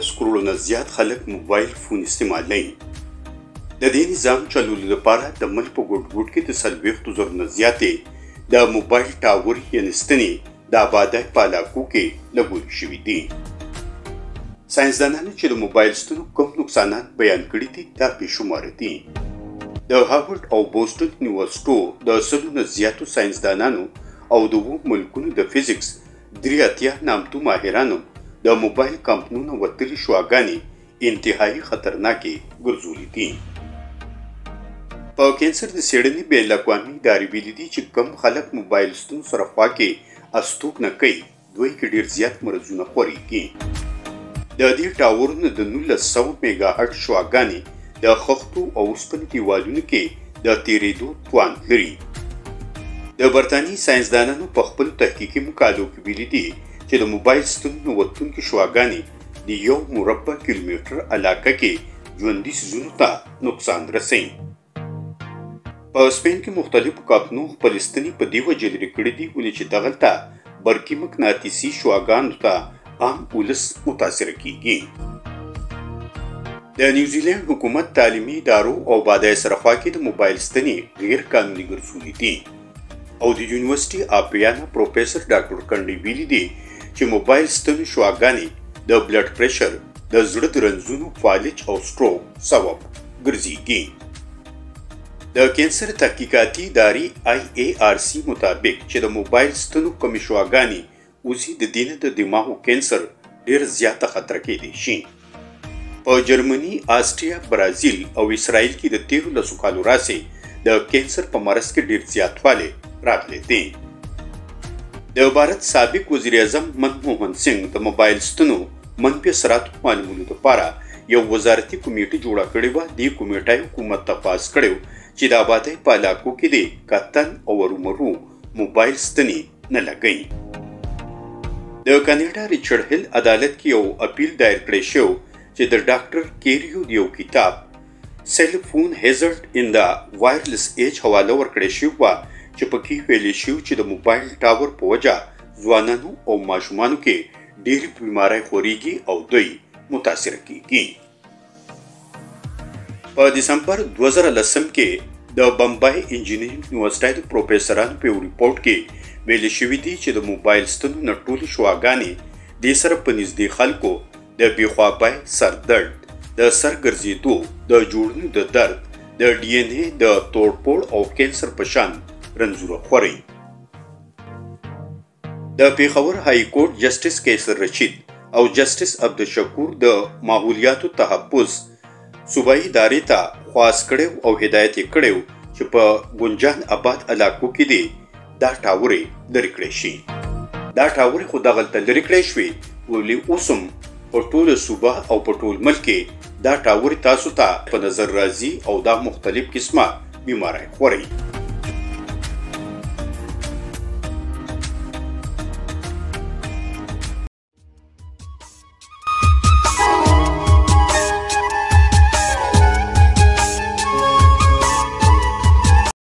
14 کروڑو نه زیات خلک موبایل فون استعمالوي. د دې نظام چلولو لپاره د ملک په ګوټ ګوټ کې د 40,000 نه زیاتې د موبایل ټاور یعنې ستنې د آبادۍ په علاقو کې لګول شوي دي. ساینسدانانو چې د موبایل ستنو کوم نقصانات بیان کړي دي دا بېشماره دي. د هارورډ او بوسټن یونیورسټو د 100 نه زیاتو ساینسدانانو او د 2 ملکونو د فزیکس 83 نامتو ماهرانو د موبایل کمپنونو وتلي شواګانې انتهایی خطرناکې ګرځولي دي. په کینسر د څېړنې بین الاقوامي ادارې ویلي دي چې کم خلک موبایل ستونو سره خوا کې استوګنه کوي دوی کې ډېر زیات مرضونه خورېږي. د دې ټاورونو د 1900 میګا هرټ شواګانې د خښتو او اوسپنې دیوالونو کې د تېرېدو توان لري. د برتانیې ساینسدانانو په خپلو تحقیقي مقالو کې ویلي دي چې د موبایل ستونو وتونکې شواګانې د 1 مربع کیلومتر علاقه کې ژوندي څیزونو ته نقصان رسوي. په سپین کې مختلفو کاپنو خپلې ستنې په دې وجې لرې کړي دي ولې چې دغلته برقي مقناطیسي شواګانو ته عام ولس متاثره کیږي. د نیوزیلینډ حکومت تعلیمي ادارو او بادای سره خوا کې د موبایل ستنې غیر قانوني ګرځولي دي او د یونیورسيټي اف ویانا پروفیسر ډاکټر کنډي ویلي دي چې موبایل ستنو شواګانې د بلډ پریشر د زړه د رنځونو فالج او سټروک سبب ګرځيږي. د کینسر تحقیقاتي ادارې IARC مطابق چې د موبایل ستنو کومې شواګانې اوسي د دې نه د دماغو کینسر ډېر زیاته خطر کېدی شي. په جرمني، آسټریا، برازیل او اسرائیل کې د 13 کالو راهیسې د کینسر په مرض کې ډېر زیاتوالی راغلی دی. د بھارت سابق وزیر اعظم منموهن سنګ د موبایل ستنو منفي اثراتو معلومولو لپاره یو وزارتي کمیټه جوړه کړې وه. دې کمیټې حکومت ته پاس کړی چې د آبادۍ په علاقو کې د کتن او ورومرو موبایل ستنې نه لګوي. د کاناډا ریچارډ هیل عدالت کې یو اپیل دایر کړی شو چې د ډاکټر کیریو د یو کتاب سیل فون هیزرډ ان د وایرلس ایج حواله ورکړی شوې وه چې پکې ویلي شوي چې د موبایل ټاور په وجه ځوانانو او ماشومانو کې ډېرې بیمارۍ خورېږي او دوی متاثره کیږي. په دسمبر 2010 کې د بمبای انجینرینګ یونیورسيټي د پروفیسورانو په یو ریپورټ کې ویل شوي دي چې د موبایل ستنو نه ټولې شواګانې دې سره په نږدې خلکو د بېخوابۍ، سر درد، د سر ګرځېدو، د جوړونو د درد، د DNA د توړپوړ او کینسر په شان رنځونه خوري. د پېښور های کورټ جسټس کیسر رشید او جسټس عبدالشکور د ماحولیاتو تحفظ صوبایي ادارې ته خواست کړی او هدایت یې کړی چې په ګنجان آباد علاقو کې دي دا ټاورې لرې کړی شي. دا ټاورې خو دغلته لرې کړی شوې ولې اوس هم په ټوله صوبه او په ټول ملک کې دا ټاورې تاسو ته په نظر راځي او دا مختلف قسمه بیماری خوري.